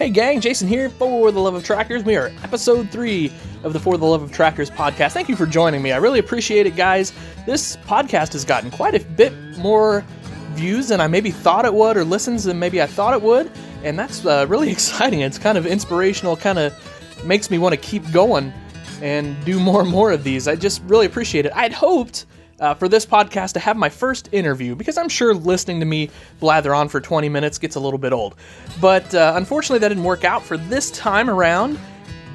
Hey gang, Jason here for The Love of Tractors. We are episode 3 of the For the Love of Tractors podcast. Thank you for joining me. I really appreciate it, guys. This podcast has gotten quite a bit more views than I maybe thought it would, or listens than maybe I thought it would, and that's really exciting. It's kind of inspirational, kind of makes me want to keep going and do more and more of these. I just really appreciate it. I'd hoped for this podcast to have my first interview, because I'm sure listening to me blather on for 20 minutes gets a little bit old. But unfortunately that didn't work out for this time around,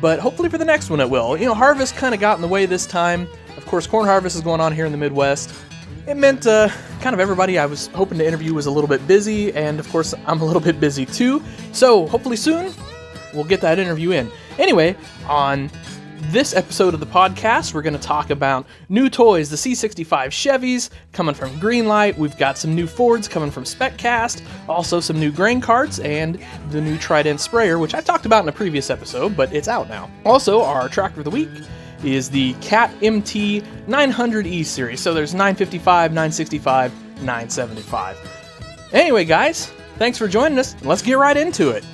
but hopefully for the next one it will. You know, harvest kind of got in the way this time. Of course, corn harvest is going on here in the Midwest. It meant kind of everybody I was hoping to interview was a little bit busy, and of course I'm a little bit busy too. So hopefully soon we'll get that interview in. Anyway, on this episode of the podcast, we're going to talk about new toys, the C65 Chevys coming from Greenlight. We've got some new Fords coming from SpecCast, also some new grain carts, and the new Trident sprayer, which I talked about in a previous episode, but it's out now. Also, our tractor of the week is the Cat MT 900E series. So there's 955, 965, 975. Anyway, guys, thanks for joining us. Let's get right into it.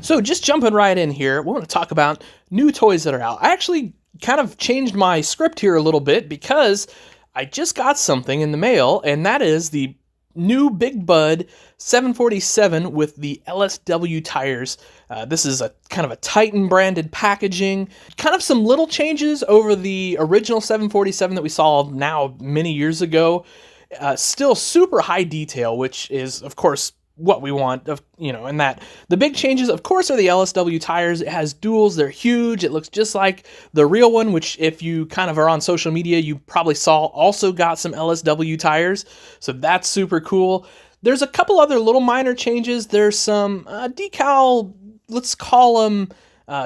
So just jumping right in here, we want to talk about new toys that are out. I actually kind of changed my script here a little bit because I just got something in the mail, and that is the new Big Bud 747 with the LSW tires. This is a kind of a Titan branded packaging. Kind of some little changes over the original 747 that we saw now many years ago. Still super high detail, which is, of course, what we want, and that the big changes, of course, are the LSW tires. It has duals. They're huge. It looks just like the real one, which if you kind of are on social media, you probably saw also got some LSW tires. So that's super cool. There's a couple other little minor changes. There's some decal, let's call them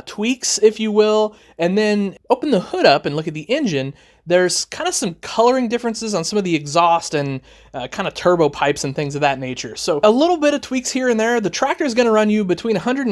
tweaks, if you will. And then open the hood up and look at the engine. There's kind of some coloring differences on some of the exhaust and kind of turbo pipes and things of that nature. So a little bit of tweaks here and there. The tractor is going to run you between $100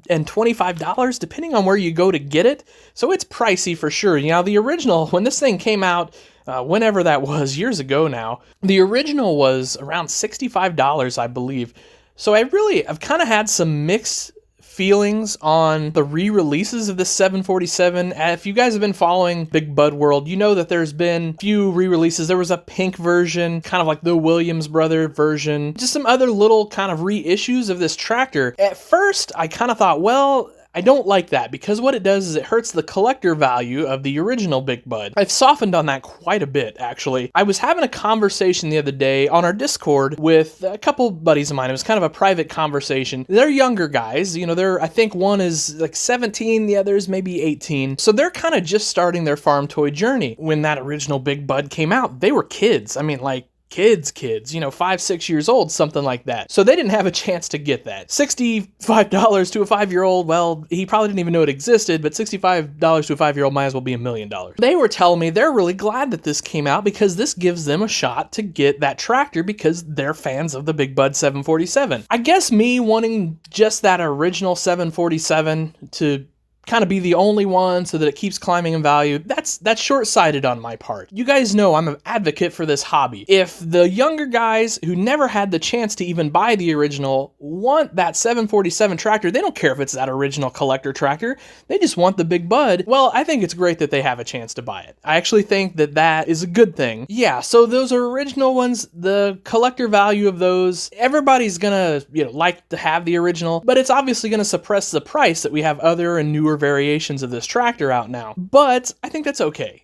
and $125, depending on where you go to get it. So it's pricey for sure. You know, the original, when this thing came out, whenever that was, years ago now, the original was around $65, I believe. So I've kind of had some mixed feelings on the re-releases of this 747. If you guys have been following Big Bud World, you know that there's been a few re-releases. There was a pink version, kind of like the Williams brother version, just some other little kind of reissues of this tractor. At first, I kind of thought, well, I don't like that, because what it does is it hurts the collector value of the original Big Bud. I've softened on that quite a bit, actually. I was having a conversation the other day on our Discord with a couple buddies of mine. It was kind of a private conversation. They're younger guys. You know, I think one is like 17, the other is maybe 18. So they're kind of just starting their farm toy journey. When that original Big Bud came out, they were kids. I mean, like, kids, 5-6 years old, something like that. So they didn't have a chance to get that. $65 to a 5-year-old, well, he probably didn't even know it existed, but $65 to a 5-year-old might as well be $1 million. They were telling me they're really glad that this came out, because this gives them a shot to get that tractor, because they're fans of the Big Bud 747. I guess me wanting just that original 747 to kind of be the only one so that it keeps climbing in value, that's short-sighted on my part. You guys know I'm an advocate for this hobby. If the younger guys who never had the chance to even buy the original want that 747 tractor, they don't care if it's that original collector tractor, they just want the Big Bud, well, I think it's great that they have a chance to buy it. I actually think that that is a good thing. Yeah, so those are original ones. The collector value of those, everybody's gonna like to have the original, but it's obviously gonna suppress the price that we have other and newer variations of this tractor out now. But I think that's okay.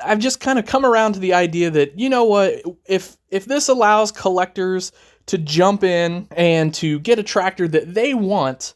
I've just kind of come around to the idea that, you know what, if this allows collectors to jump in and to get a tractor that they want,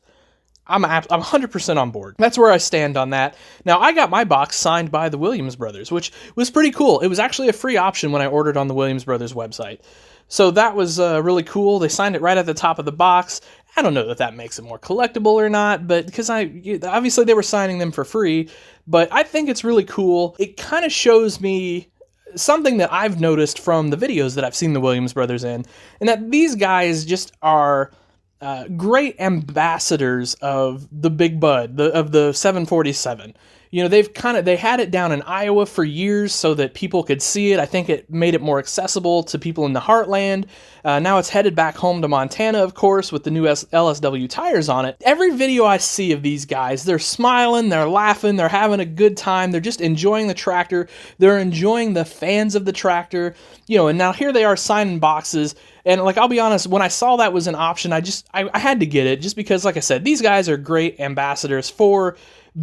I'm 100% on board. That's where I stand on that. Now, I got my box signed by the Williams brothers, which was pretty cool. It was actually a free option when I ordered on the Williams brothers website. So that was really cool. They signed it right at the top of the box. I don't know that makes it more collectible or not, but because obviously they were signing them for free, but I think it's really cool. It kind of shows me something that I've noticed from the videos that I've seen the Williams brothers in, and that these guys just are great ambassadors of the Big Bud, of the 747. You know, they had it down in Iowa for years so that people could see it. I think it made it more accessible to people in the heartland. Now it's headed back home to Montana, of course, with the new LSW tires on it. Every video I see of these guys, they're smiling, they're laughing, they're having a good time, they're just enjoying the tractor, they're enjoying the fans of the tractor, you know, and now here they are signing boxes. And like, I'll be honest, when I saw that was an option, I had to get it just because, like I said, these guys are great ambassadors for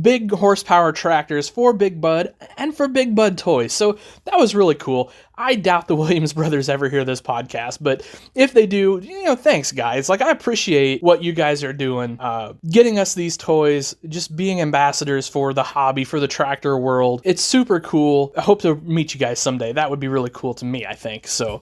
big horsepower tractors, for Big Bud, and for Big Bud toys. So that was really cool. I doubt the Williams brothers ever hear this podcast, but if they do, you know, thanks guys. Like, I appreciate what you guys are doing, getting us these toys, just being ambassadors for the hobby, for the tractor world. It's super cool. I hope to meet you guys someday. That would be really cool to me, I think. So,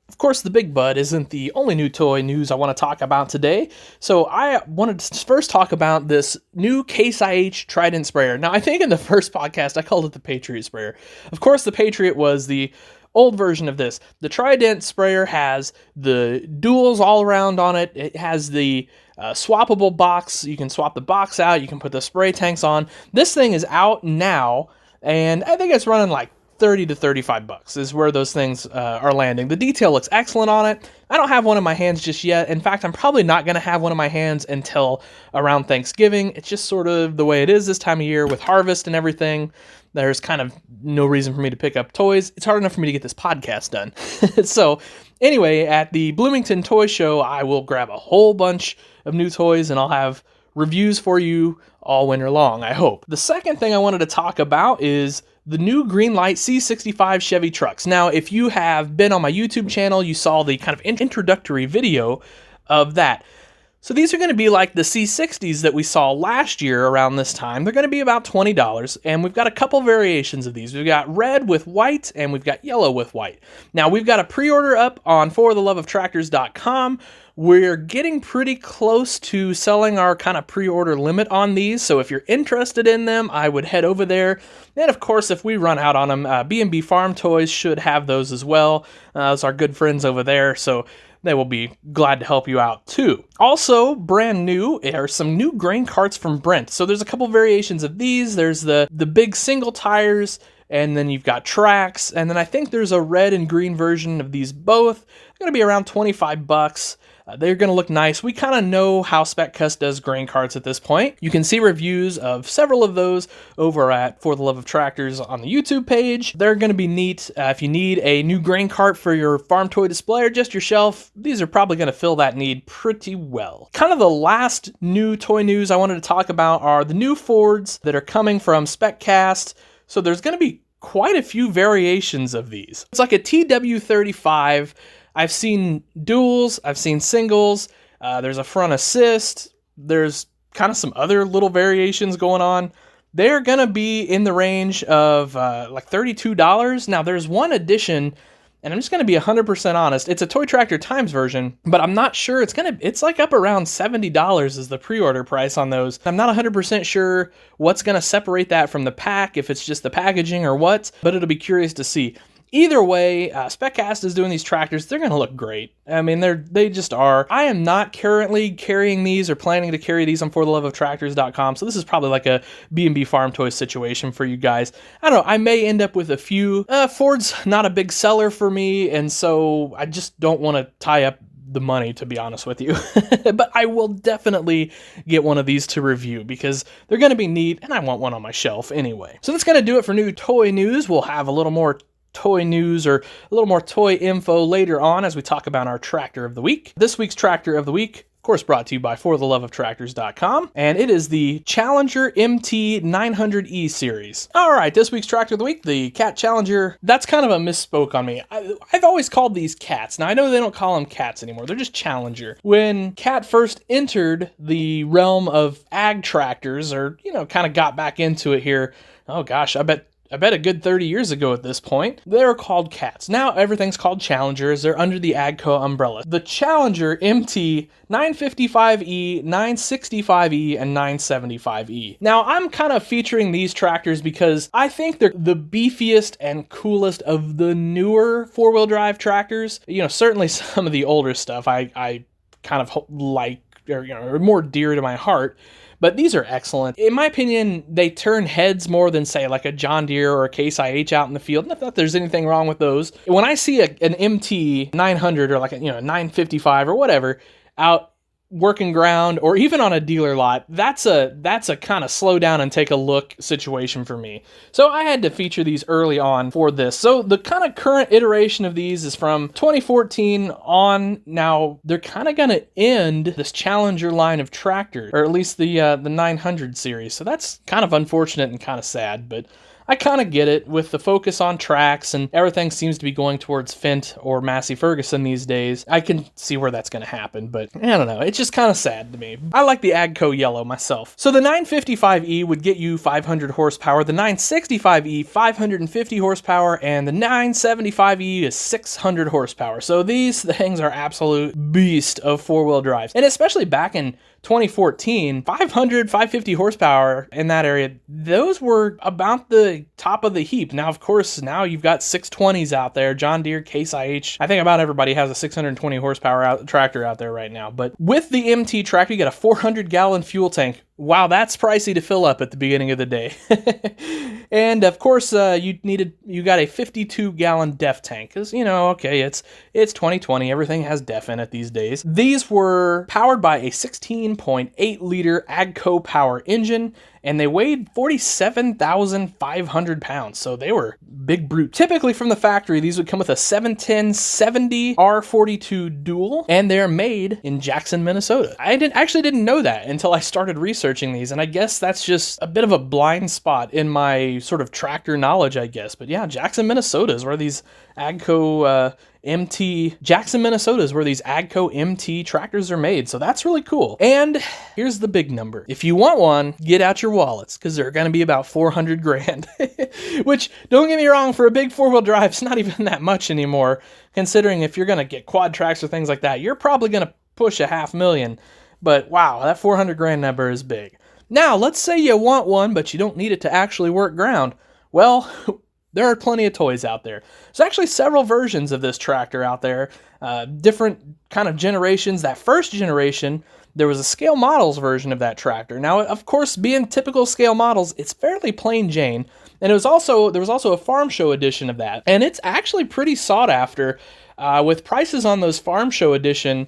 of course, the Big Bud isn't the only new toy news I want to talk about today, so I wanted to first talk about this new Case IH Trident sprayer. Now, I think in the first podcast, I called it the Patriot Sprayer. Of course, the Patriot was the old version of this. The Trident sprayer has the duals all around on it. It has the swappable box. You can swap the box out. You can put the spray tanks on. This thing is out now, and I think it's running like $30 to $35 is where those things are landing. The detail looks excellent on it. I don't have one in my hands just yet. In fact, I'm probably not going to have one in my hands until around Thanksgiving. It's just sort of the way it is this time of year with harvest and everything. There's kind of no reason for me to pick up toys. It's hard enough for me to get this podcast done. So anyway, at the Bloomington Toy Show, I will grab a whole bunch of new toys and I'll have reviews for you all winter long, I hope. The second thing I wanted to talk about is the new Greenlight C65 Chevy trucks. Now, if you have been on my YouTube channel, you saw the kind of introductory video of that. So these are going to be like the C60s that we saw last year around this time. They're going to be about $20, and we've got a couple variations of these. We've got red with white, and we've got yellow with white. Now, we've got a pre-order up on fortheloveoftractors.com. We're getting pretty close to selling our kind of pre-order limit on these, so if you're interested in them, I would head over there. And of course, if we run out on them, B&B Farm Toys should have those as well. Those are our good friends over there, so they will be glad to help you out too. Also, brand new are some new grain carts from Brent. So there's a couple variations of these. There's the big single tires, and then you've got tracks, and then I think there's a red and green version of these both. They're going to be around $25. They're going to look nice. We kind of know how Spec Cuss does grain carts at this point. You can see reviews of several of those over at For the Love of Tractors on the YouTube page. They're going to be neat. If you need a new grain cart for your farm toy display or just your shelf, these are probably going to fill that need pretty well. Kind of the last new toy news I wanted to talk about are the new Fords that are coming from SpecCast. So there's going to be quite a few variations of these. It's like a TW35. I've seen duals, I've seen singles, there's a front assist, there's kind of some other little variations going on. They're going to be in the range of like $32. Now, there's one edition, and I'm just going to be 100% honest, it's a Toy Tractor Times version, but I'm not sure, it's like up around $70 is the pre-order price on those. I'm not 100% sure what's going to separate that from the pack, if it's just the packaging or what, but it'll be curious to see. Either way, SpecCast is doing these tractors. They're going to look great. I mean, they just are. I am not currently carrying these or planning to carry these on fortheloveoftractors.com, so this is probably like a B&B Farm Toys situation for you guys. I don't know. I may end up with a few. Ford's not a big seller for me, and so I just don't want to tie up the money, to be honest with you. But I will definitely get one of these to review because they're going to be neat, and I want one on my shelf anyway. So that's going to do it for new toy news. We'll have a little more toy news or a little more toy info later on as we talk about our tractor of the week. This week's tractor of the week, of course, brought to you by fortheloveoftractors.com, and it is the Challenger MT 900E series. All right, this week's tractor of the week, the Cat Challenger. That's kind of a misspoke on me. I've always called these Cats. Now, I know they don't call them Cats anymore. They're just Challenger. When Cat first entered the realm of ag tractors, or, you know, kind of got back into it here, oh gosh, I bet a good 30 years ago at this point, they were called Cats. Now everything's called Challengers. They're under the Agco umbrella. The Challenger MT 955E, 965E, and 975E. Now I'm kind of featuring these tractors because I think they're the beefiest and coolest of the newer four-wheel drive tractors. You know, certainly some of the older stuff I kind of like, or, are more dear to my heart. But these are excellent. In my opinion, they turn heads more than, say, like a John Deere or a Case IH out in the field. Not that there's anything wrong with those. When I see an MT 900 or like a 955 or whatever out working ground or even on a dealer lot, that's a kind of slow down and take a look situation for me. So I had to feature these early on for this. So the kind of current iteration of these is from 2014 on. Now they're kind of going to end this Challenger line of tractor, or at least the 900 series. So that's kind of unfortunate and kind of sad, but I kind of get it with the focus on tracks and everything seems to be going towards Fendt or Massey Ferguson these days. I can see where that's going to happen, but I don't know. It's just kind of sad to me. I like the Agco yellow myself. So the 955E would get you 500 horsepower, the 965E 550 horsepower, and the 975E is 600 horsepower. So these things are absolute beast of four-wheel drives. And especially back in 2014, 500, 550 horsepower in that area, those were about the top of the heap. Now, of course, now you've got 620s out there, John Deere, Case IH. I think about everybody has a 620 horsepower tractor out there right now. But with the MT tractor, you get a 400-gallon fuel tank. Wow, that's pricey to fill up at the beginning of the day. And of course, you got a 52-gallon DEF tank, because okay, it's 2020, everything has DEF in it these days. These were powered by a 16.8-liter Agco power engine, and they weighed 47,500 pounds, so they were big brute. Typically from the factory, these would come with a 710-70 R42 dual, and they're made in Jackson, Minnesota. I actually didn't know that until I started researching these, and I guess that's just a bit of a blind spot in my sort of tractor knowledge, I guess. But yeah, Jackson, Minnesota is where these Agco Jackson, Minnesota is where these Agco MT tractors are made. So that's really cool. And here's the big number. If you want one, get out your wallets, because they're going to be about 400 grand, which, don't get me wrong, for a big four-wheel drive, it's not even that much anymore. Considering if you're going to get quad tracks or things like that, you're probably going to push $500,000. But wow, that 400 grand number is big. Now, let's say you want one, but you don't need it to actually work ground. Well, there are plenty of toys out there. There's actually several versions of this tractor out there, different kind of generations. That first generation, there was a scale models version of that tractor. Now, of course, being typical scale models, it's fairly plain Jane. And there was also a farm show edition of that. And it's actually pretty sought after, with prices on those farm show edition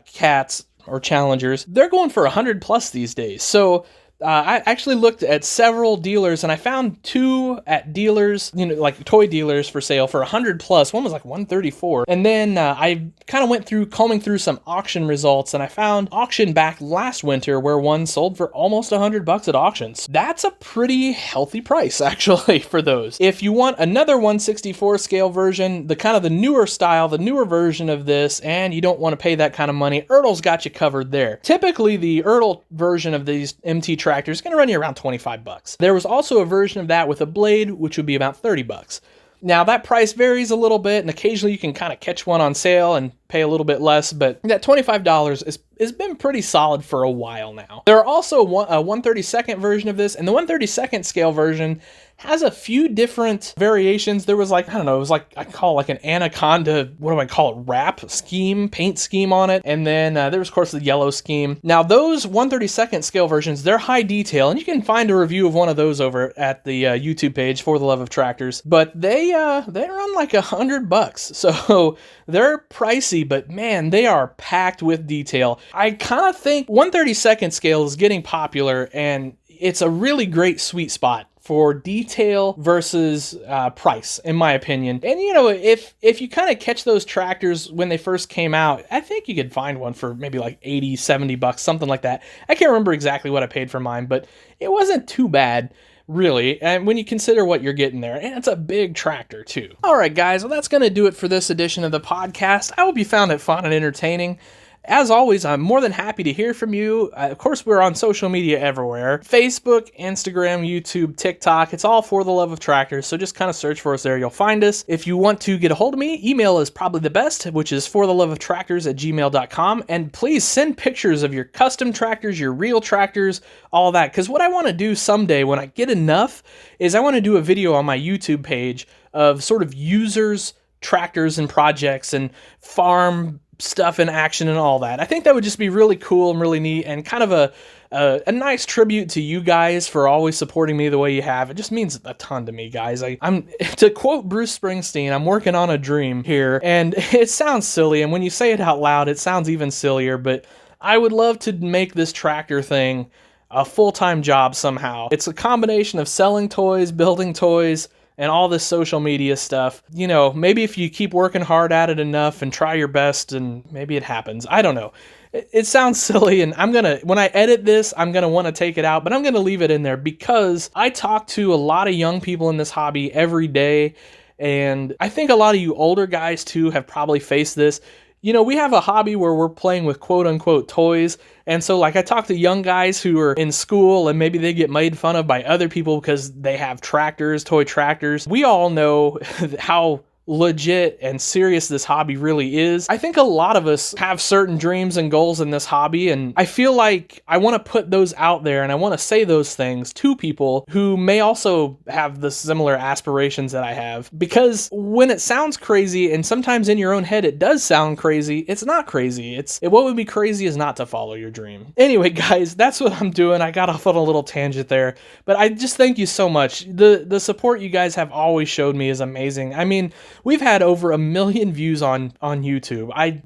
cats or Challengers. They're going for 100 plus these days. So I actually looked at several dealers, and I found two at dealers, like toy dealers for sale for 100 plus. One was like 134. And then I kind of went through combing through some auction results, and I found auction back last winter where one sold for almost $100 at auctions. That's a pretty healthy price, actually, for those. If you want another 164 scale version, the newer style, the newer version of this, and you don't want to pay that kind of money, Ertl's got you covered there. Typically, the Ertl version of these MT tractors is going to run you around $25. There was also a version of that with a blade, which would be about $30. Now, that price varies a little bit, and occasionally you can kind of catch one on sale and pay a little bit less, but that $25 has been pretty solid for a while now. There are also a 1/32nd version of this, and the 1/32nd scale version has a few different variations. There was it was like, I call it like an Anaconda, wrap scheme, paint scheme on it. And then there was, of course, the yellow scheme. Now, those 1/32nd scale versions, they're high detail, and you can find a review of one of those over at the YouTube page, For the Love of Tractors. But they run like $100. So they're pricey, but man, they are packed with detail. I kind of think 1/32nd scale is getting popular, and it's a really great sweet spot for detail versus price, in my opinion. And if you kind of catch those tractors when they first came out, I think you could find one for maybe like $80, $70, something like that. I can't remember exactly what I paid for mine, but it wasn't too bad, really, and when you consider what you're getting there. And it's a big tractor too. All right, guys, well, that's going to do it for this edition of the podcast. I hope you found it fun and entertaining. As always, I'm more than happy to hear from you. Of course, we're on social media everywhere. Facebook, Instagram, YouTube, TikTok. It's all For the Love of Tractors, so just kind of search for us there. You'll find us. If you want to get a hold of me, email is probably the best, which is fortheloveoftractors@gmail.com. And please send pictures of your custom tractors, your real tractors, all that. Because what I want to do someday when I get enough is I want to do a video on my YouTube page of sort of users, tractors and projects and farm stuff in action and all that. I think that would just be really cool and really neat, and kind of a nice tribute to you guys for always supporting me the way you have. It just means a ton to me, guys. I'm to quote Bruce Springsteen, I'm working on a dream here, and it sounds silly, and when you say it out loud, it sounds even sillier, but I would love to make this tractor thing a full-time job somehow. It's a combination of selling toys, building toys, and all this social media stuff. You know, maybe if you keep working hard at it enough and try your best, and maybe it happens. I don't know. It sounds silly, and when I edit this, I'm gonna want to take it out, but I'm gonna leave it in there because I talk to a lot of young people in this hobby every day, and I think a lot of you older guys too have probably faced this. You know, we have a hobby where we're playing with quote-unquote toys, and so like I talk to young guys who are in school and maybe they get made fun of by other people because they have tractors, toy tractors. We all know how legit and serious this hobby really is. I think a lot of us have certain dreams and goals in this hobby, and I feel like I want to put those out there and I want to say those things to people who may also have the similar aspirations that I have, because when it sounds crazy, and sometimes in your own head it does sound crazy, it's not crazy. What would be crazy is not to follow your dream. Anyway, guys, that's what I'm doing. I got off on a little tangent there, but I just thank you so much. The support you guys have always showed me is amazing. I mean, we've had over 1 million views on YouTube. I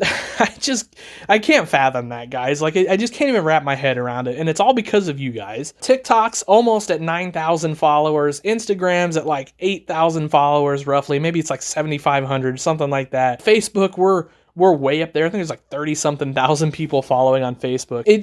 can't fathom that, guys. Like, I just can't even wrap my head around it, and it's all because of you guys. TikTok's almost at 9,000 followers. Instagram's at like 8,000 followers, roughly. Maybe it's like 7,500, something like that. Facebook, we're way up there. I think there's like 30-something thousand people following on Facebook. It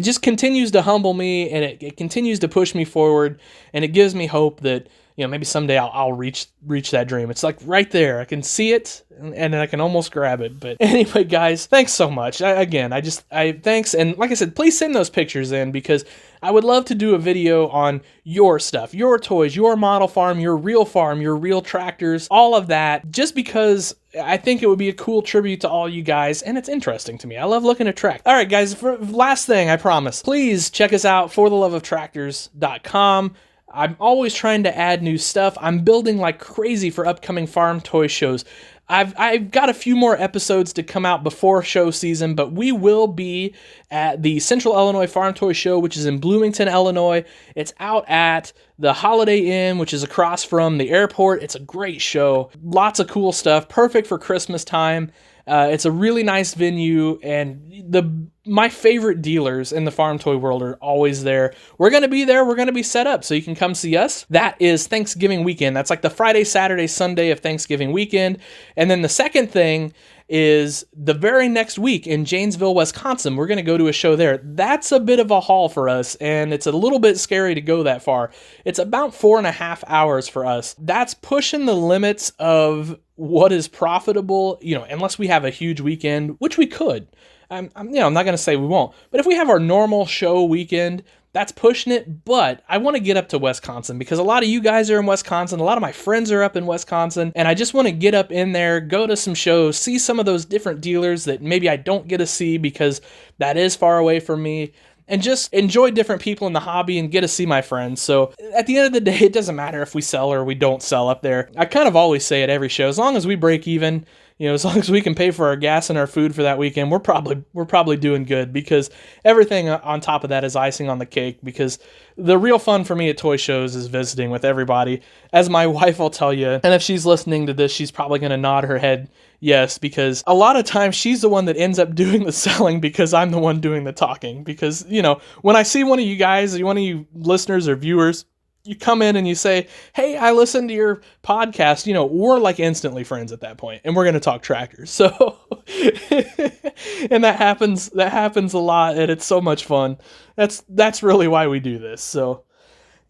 just continues to humble me, and it continues to push me forward, and it gives me hope that, you know, maybe someday I'll reach that dream. It's like right there. I can see it, and I can almost grab it. But anyway, guys, thanks so much. Thanks. And like I said, please send those pictures in, because I would love to do a video on your stuff, your toys, your model farm, your real tractors, all of that, just because I think it would be a cool tribute to all you guys, and it's interesting to me. I love looking at tractors. All right, guys, last thing, I promise. Please check us out, fortheloveoftractors.com. I'm always trying to add new stuff. I'm building like crazy for upcoming farm toy shows. I've got a few more episodes to come out before show season, but we will be at the Central Illinois Farm Toy Show, which is in Bloomington, Illinois. It's out at the Holiday Inn, which is across from the airport. It's a great show. Lots of cool stuff. Perfect for Christmas time. It's a really nice venue, and my favorite dealers in the farm toy world are always there. We're going to be there. We're going to be set up so you can come see us. That is Thanksgiving weekend. That's like the Friday, Saturday, Sunday of Thanksgiving weekend. And then the second thing is the very next week in Janesville, Wisconsin. We're going to go to a show there. That's a bit of a haul for us, and it's a little bit scary to go that far. It's about 4.5 hours for us. That's pushing the limits of what is profitable, you know, unless we have a huge weekend, which we could. I'm not going to say we won't, but if we have our normal show weekend, that's pushing it. But I want to get up to Wisconsin, because a lot of you guys are in Wisconsin. A lot of my friends are up in Wisconsin, and I just want to get up in there, go to some shows, see some of those different dealers that maybe I don't get to see because that is far away from me, and just enjoy different people in the hobby and get to see my friends. So at the end of the day, it doesn't matter if we sell or we don't sell up there. I kind of always say at every show, as long as we break even, you know, as long as we can pay for our gas and our food for that weekend, we're probably doing good, because everything on top of that is icing on the cake. Because the real fun for me at toy shows is visiting with everybody, as my wife will tell you. And if she's listening to this, she's probably going to nod her head yes, because a lot of times she's the one that ends up doing the selling, because I'm the one doing the talking. Because, you know, when I see one of you guys, one of you listeners or viewers, you come in and you say, hey, I listened to your podcast, you know, we're like instantly friends at that point, and we're going to talk tractors. So, and that happens a lot, and it's so much fun. That's really why we do this. So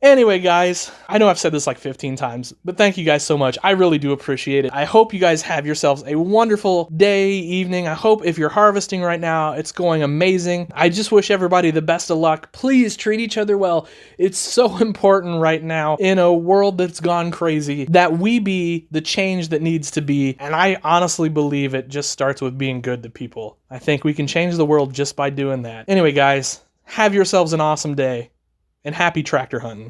anyway, guys, I know I've said this like 15 times, but thank you guys so much. I really do appreciate it. I hope you guys have yourselves a wonderful day, evening. I hope if you're harvesting right now, it's going amazing. I just wish everybody the best of luck. Please treat each other well. It's so important right now in a world that's gone crazy that we be the change that needs to be. And I honestly believe it just starts with being good to people. I think we can change the world just by doing that. Anyway, guys, have yourselves an awesome day, and happy tractor hunting.